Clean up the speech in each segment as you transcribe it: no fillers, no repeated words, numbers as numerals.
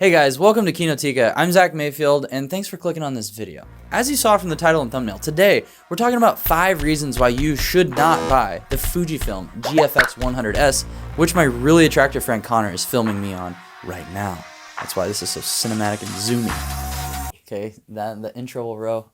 Hey guys, welcome to Kinotika. I'm Zach Mayfield, and thanks for clicking on this video. As you saw from the title and thumbnail, today we're talking about 5 reasons why you should not buy the Fujifilm GFX 100S, which my really attractive friend Connor is filming me on right now. That's why this is so cinematic and zoomy. Okay, the intro will roll.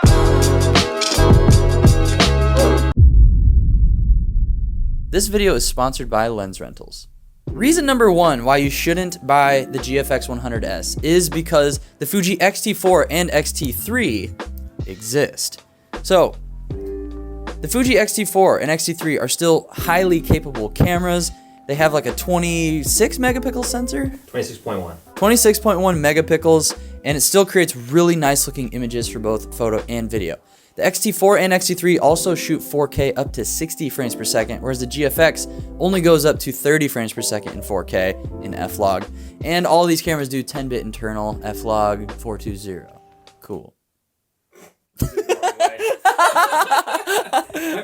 This video is sponsored by Lens Rentals. Reason number 1 why you shouldn't buy the GFX 100S is because the Fuji X-T4 and X-T3 exist. So, the Fuji X-T4 and X-T3 are still highly capable cameras. They have like a 26 megapixel sensor? 26.1. 26.1 megapixels, and it still creates really nice looking images for both photo and video. The X-T4 and X-T3 also shoot 4K up to 60 frames per second, whereas the GFX only goes up to 30 frames per second in 4K in F-Log. And all of these cameras do 10-bit internal F-Log 420. Cool. I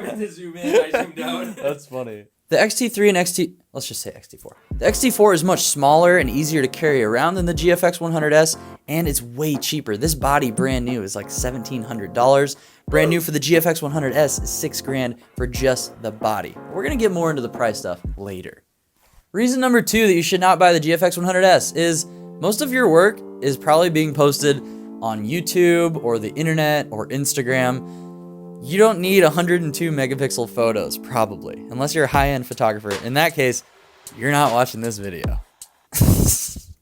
meant to zoom in, I zoomed out. That's funny. The X-T3 and let's just say X-T4. The X-T4 is much smaller and easier to carry around than the GFX 100S, and it's way cheaper. This body brand new is like $1,700. Brand new for the GFX 100S is $6,000 for just the body. We're gonna get more into the price stuff later. Reason number 2 that you should not buy the GFX 100S is most of your work is probably being posted on YouTube or the internet or Instagram. You don't need 102 megapixel photos, probably, unless you're a high-end photographer. In that case, you're not watching this video.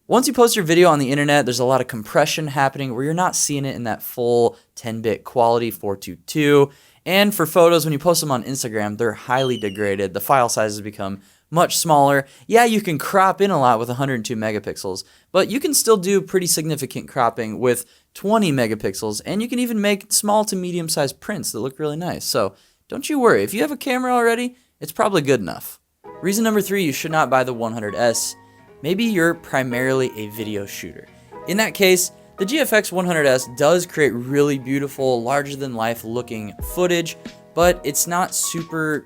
Once you post your video on the internet, there's a lot of compression happening where you're not seeing it in that full 10-bit quality 422. And for photos, when you post them on Instagram, they're highly degraded. The file sizes become much smaller. Yeah, you can crop in a lot with 102 megapixels, but you can still do pretty significant cropping with 20 megapixels, and you can even make small to medium-sized prints that look really nice. So don't you worry. If you have a camera already, it's probably good enough. Reason number 3 you should not buy the 100S. Maybe you're primarily a video shooter. In that case, the GFX 100S does create really beautiful, larger-than-life looking footage, but it's not super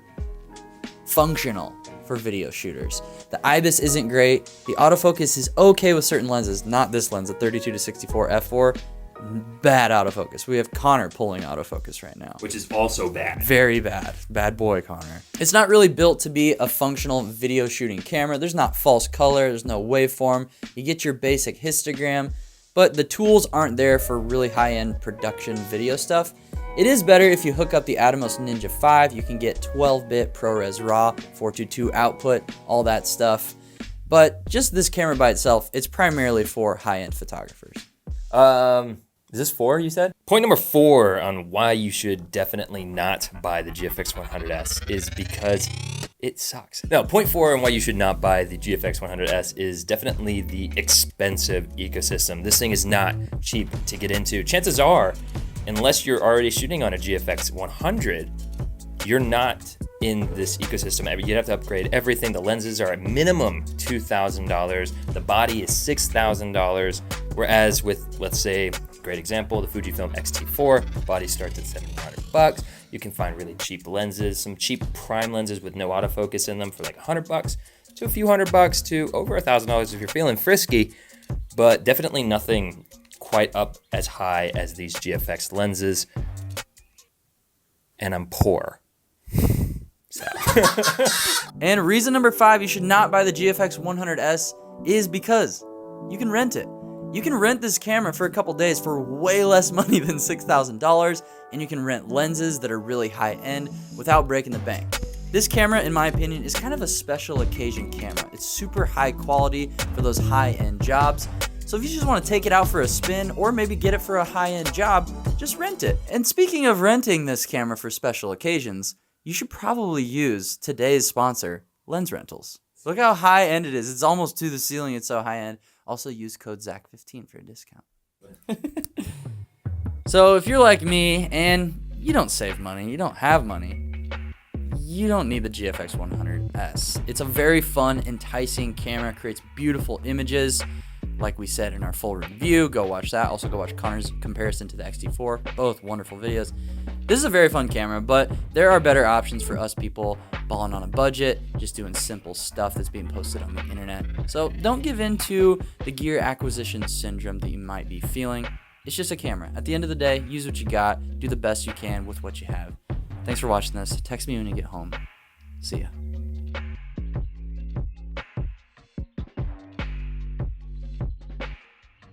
functional for video shooters. The Ibis isn't great. The autofocus is okay with certain lenses, not this lens, the 32 to 64 f4. Bad autofocus. We have Connor pulling autofocus right now. Which is also bad. Very bad. Bad boy, Connor. It's not really built to be a functional video shooting camera. There's not false color. There's no waveform. You get your basic histogram, but the tools aren't there for really high-end production video stuff. It is better if you hook up the Atomos Ninja 5. You can get 12-bit ProRes RAW, 422 output, all that stuff. But just this camera by itself, it's primarily for high-end photographers. Is this 4 you said? Point number 4 on why you should definitely not buy the GFX 100S is because it sucks. No, point 4 on why you should not buy the GFX 100S is definitely the expensive ecosystem. This thing is not cheap to get into. Chances are, unless you're already shooting on a GFX 100, you're not in this ecosystem. You'd have to upgrade everything. The lenses are at minimum $2,000. The body is $6,000. Whereas with, let's say, great example, the Fujifilm X-T4, body starts at $700. You can find really cheap lenses, some cheap prime lenses with no autofocus in them for like $100 to a few $100 to over $1,000 if you're feeling frisky, but definitely nothing quite up as high as these GFX lenses. And I'm poor. And reason number 5 you should not buy the GFX 100S is because you can rent it. You can rent this camera for a couple days for way less money than $6,000, and you can rent lenses that are really high-end without breaking the bank. This camera, in my opinion, is kind of a special occasion camera. It's super high quality for those high-end jobs. So if you just want to take it out for a spin or maybe get it for a high-end job, just rent it. And speaking of renting this camera for special occasions, you should probably use today's sponsor, Lens Rentals. Look how high-end it is. It's almost to the ceiling. It's so high-end. Also use code ZACH15 for a discount. So if you're like me and you don't save money, you don't have money, you don't need the GFX 100S. It's a very fun, enticing camera, creates beautiful images. Like we said in our full review, go watch that. Also go watch Connor's comparison to the X-T4, both wonderful videos. This is a very fun camera, but there are better options for us people balling on a budget, just doing simple stuff that's being posted on the internet. So don't give in to the gear acquisition syndrome that you might be feeling. It's just a camera. At the end of the day, use what you got, do the best you can with what you have. Thanks for watching this. Text me when you get home. See ya.